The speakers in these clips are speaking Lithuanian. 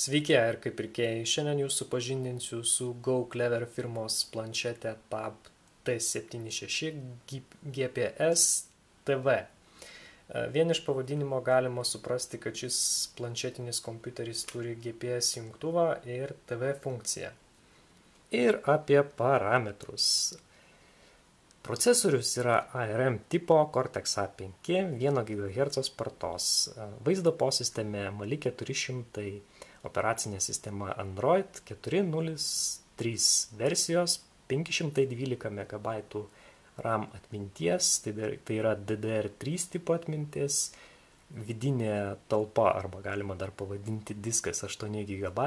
Sveiki, ir kaip pirkėjai, šiandien jūs supažindinsiu su GoClever firmos planšetė Tab T76 GPS TV. Vien iš pavadinimo galima suprasti, kad šis planšetinis kompiuteris turi GPS jungtuvą ir TV funkciją. Ir apie parametrus. Procesorius yra ARM tipo Cortex A5 1 GHz spartos. Vaizdo posistemė Mali 400, operacinė sistema Android 4.0.3 versijos, 512 MB RAM atminties, tai yra DDR3 tipo atmintis, vidinė talpa, arba galima dar pavadinti diskas 8 GB,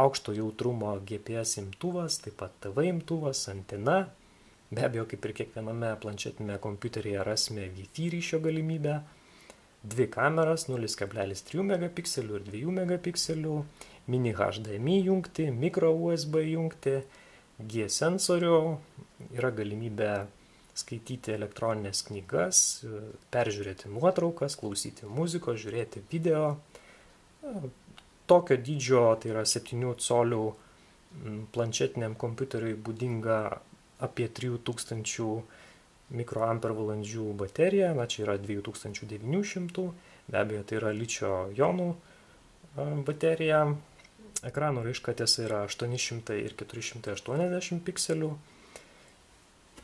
aukšto jautrumo GPS imtuvas, taip pat TV imtuvas, antena. Be abejo, kaip ir kiekviename planšetinėme kompiuteryje rasime Wi-Fi ryšio galimybę, 2 kameras 0,3 megapikselių ir 2 megapikselių, mini HDMI jungti, micro USB jungti, G sensorių, yra galimybė skaityti elektroninės knygas, peržiūrėti nuotraukas, klausyti muzikos, žiūrėti video. Tokio dydžio, tai yra 7 colių planšetiniam kompiuteriui būdinga apie 3000 mikroampervalandžių baterija, čia yra 2900, be abejo tai yra ličio jonų baterija, ekrano raiška tiesa yra 800 ir 480 pikselių.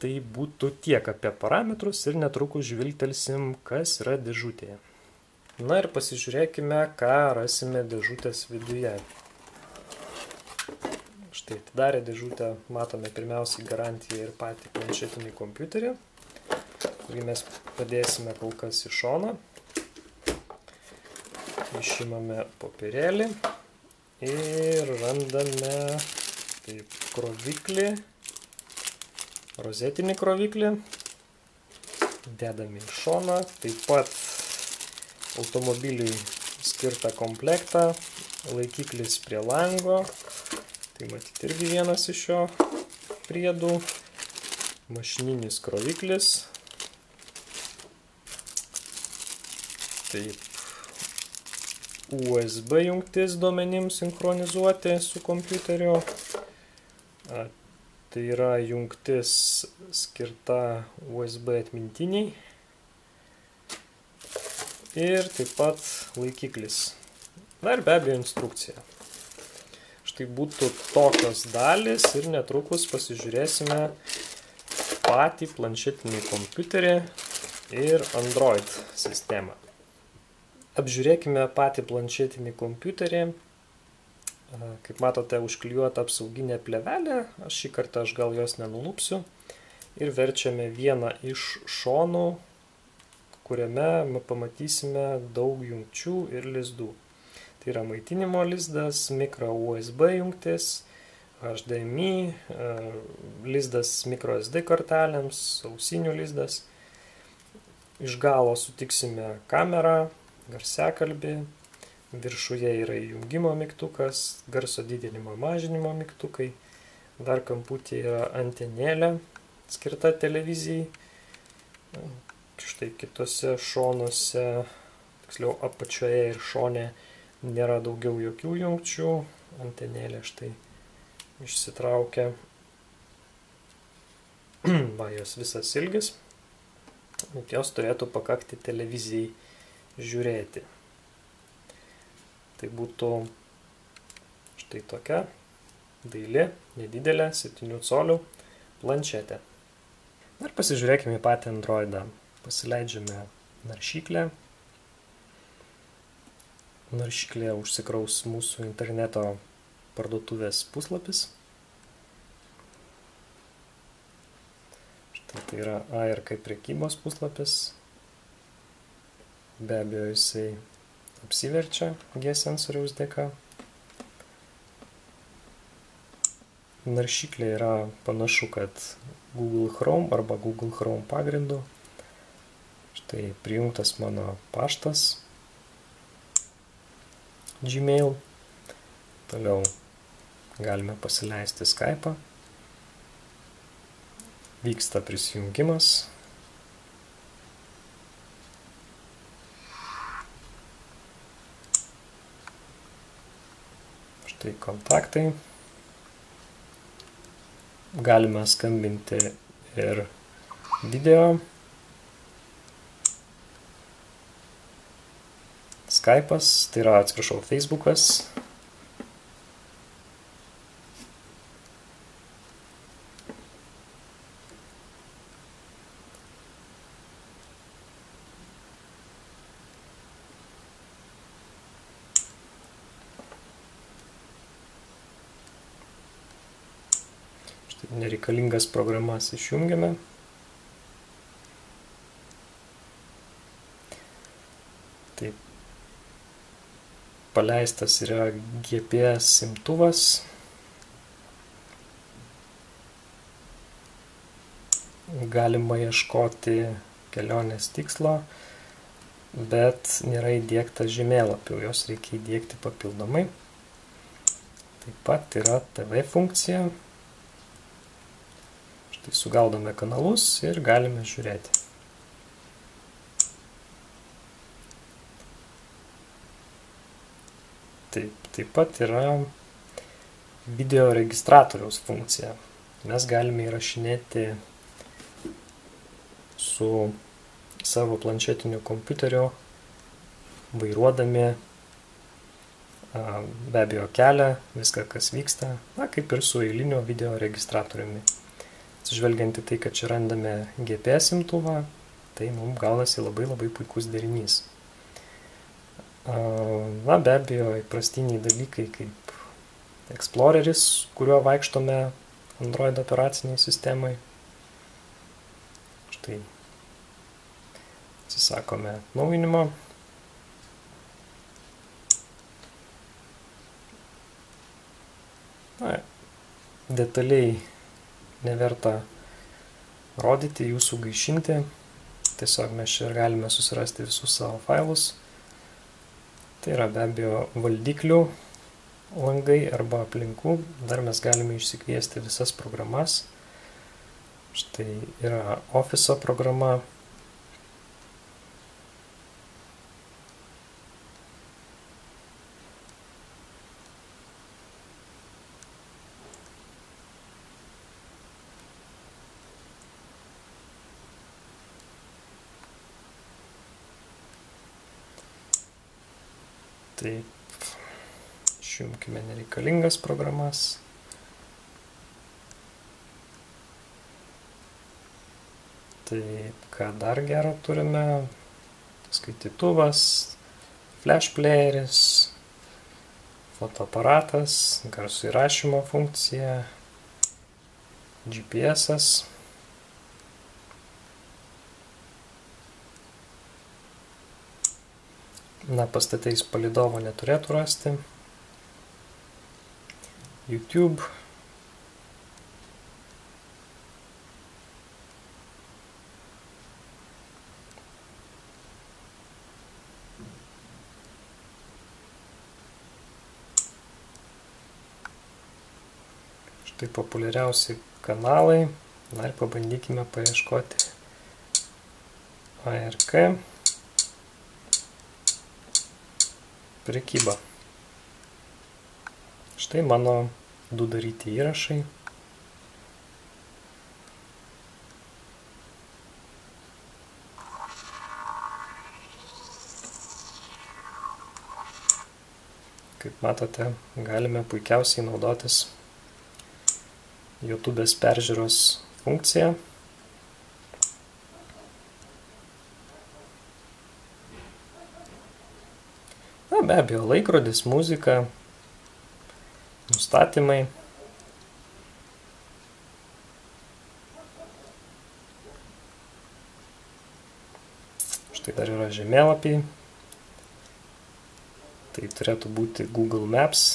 Tai būtų tiek apie parametrus ir netrukus žvilgtelsim, kas yra dėžutėje. Na ir pasižiūrėkime, ką rasime dėžutės viduje. Štai atidarę dėžutę matome pirmiausiai garantiją ir patį planšetinį kompiuterį, kurį mes padėsime kol kas į šoną. Išimame popierėlį ir randame taip kroviklį, rozetinį kroviklį, dedame į šoną, taip pat automobiliui skirtą komplektą, laikiklis prie lango. Tai matyti irgi vienas iš šio priedų, mašininis kroviklis, taip, USB jungtis duomenims sinchronizuoti su kompiuteriu, tai yra jungtis skirta USB atmintiniai ir taip pat laikiklis, na ir be abejo instrukcija. Tai būtų tokios dalys ir netrukus pasižiūrėsime patį planšetinį kompiuterį ir Android sistemą. Apžiūrėkime patį planšetinį kompiuterį. Kaip matote, užklijuota apsauginė plėvelė, šį kartą aš gal jos nenulupsiu. Ir verčiame vieną iš šonų, kuriame pamatysime daug jungčių ir lizdų. Tai yra maitinimo lizdas, micro USB jungtis, HDMI, lizdas micro SD kortelėms, ausinių lizdas. Iš galo sutiksime kamerą, garsiakalbį, viršuje yra įjungimo mygtukas, garso didinimo mažinimo mygtukai, dar kamputyje yra antenėlė skirta televizijai. Štai kitose šonuose, tiksliau apačioje ir šone, nėra daugiau jokių jungčių, antenėlė štai išsitraukia, va jos visas ilgis, bet jos turėtų pakakti televizijai žiūrėti. Tai būtų štai tokia daili, nedidelė, 7 colių planšetė. Ir pasižiūrėkime į patį Androidą. Pasileidžiame naršyklę. Naršyklėje užsikraus mūsų interneto parduotuvės puslapis. Štai tai yra ARK prekybos puslapis. Be abejo, jisai apsiverčia G sensoriaus dėka. Naršyklė yra panašu, kad Google Chrome arba Google Chrome pagrindu. Štai prijungtas mano paštas. Gmail. Toliau galime pasileisti Skype'ą. Vyksta prisijungimas. Štai kontaktai. Galime skambinti ir video. Skype'as, tai yra, atsiprašau, Facebook'as. Štai nereikalingas programas išjungiame. Taip. Paleistas yra GPS imtuvas. Galima ieškoti kelionės tikslo, bet nėra įdiegta žemėlapių, jos reikia įdiegti papildomai. Taip pat yra TV funkcija. Štai sugaudome kanalus ir galime žiūrėti. Taip pat yra video registratoriaus funkcija. Mes galime įrašinėti su savo planšetiniu kompiuteriu, vairuodami be abejo kelią, viską, kas vyksta, kaip ir su eiliniu video registratoriumi. Atsižvelgiant į tai, kad čia randame GPS imtuvą, tai mums gaunasi labai puikus derinys. Be abejo, įprastiniai dalykai kaip Exploreris, kuriuo vaikštome Android operaciniai sistemai. Štai atsisakome atnaujinimo. Detaliai neverta rodyti, jų sugaišinti. Tiesiog mes čia galime susirasti visus savo failus. Tai yra be abejo valdiklių langai arba aplinkų. Dar mes galime išsikviesti visas programas. Štai yra Office'o programa. Taip, išjungkime nereikalingas programas. Taip, ką dar gero turime? Skaitytuvas, flash playeris, fotoaparatas, garso įrašymo funkcija, GPS-as. Pastatais palidovo neturėtų rasti. YouTube. Štai populiariausi kanalai. Ir pabandykime paieškoti ARK. Prekyba. Štai mano 2 daryti įrašai. Kaip matote, galime puikiausiai naudotis YouTube'ės peržiūros funkcija. Be abejo, laikrodis, muzika, nustatymai. Štai dar yra žemėlapiai. Tai turėtų būti Google Maps.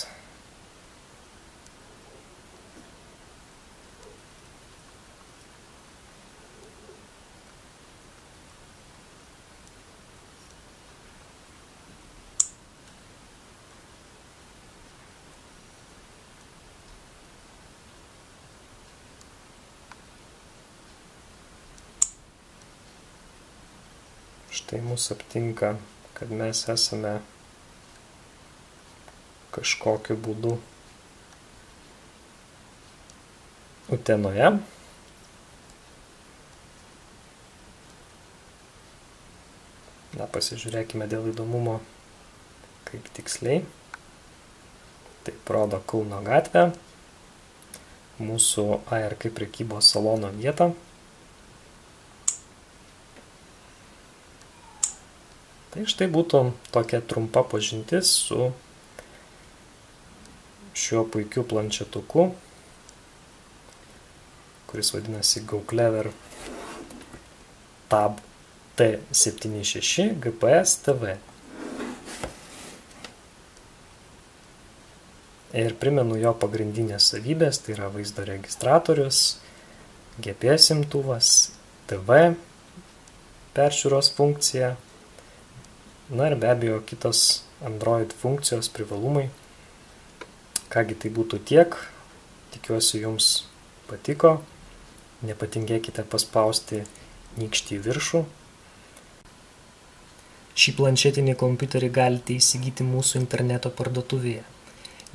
Štai mūsų aptinka, kad mes esame kažkokiu būdu Utenoje. Na, pasižiūrėkime dėl įdomumo, kaip tiksliai. Taip rodo Kauno gatvę, mūsų ARK prekybos salono vietą. Tai štai būtų tokia trumpa pažintis su šiuo puikiu planšetuku, kuris vadinasi GoClever Tab T76 GPS TV. Ir primenu jo pagrindinės savybės, tai yra vaizdo registratorius, GPS imtuvas, TV peržiūros funkcija, na ir be abejo kitos Android funkcijos privalumai. Kągi tai būtų tiek, tikiuosi jums patiko, nepatingėkite paspausti nykštį į viršų. Šį planšetinį kompiuterį galite įsigyti mūsų interneto parduotuvėje.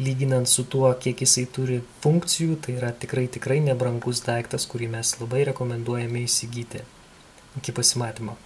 Lyginant su tuo, kiek jisai turi funkcijų, tai yra tikrai nebrangus daiktas, kurį mes labai rekomenduojame įsigyti. Iki pasimatymo.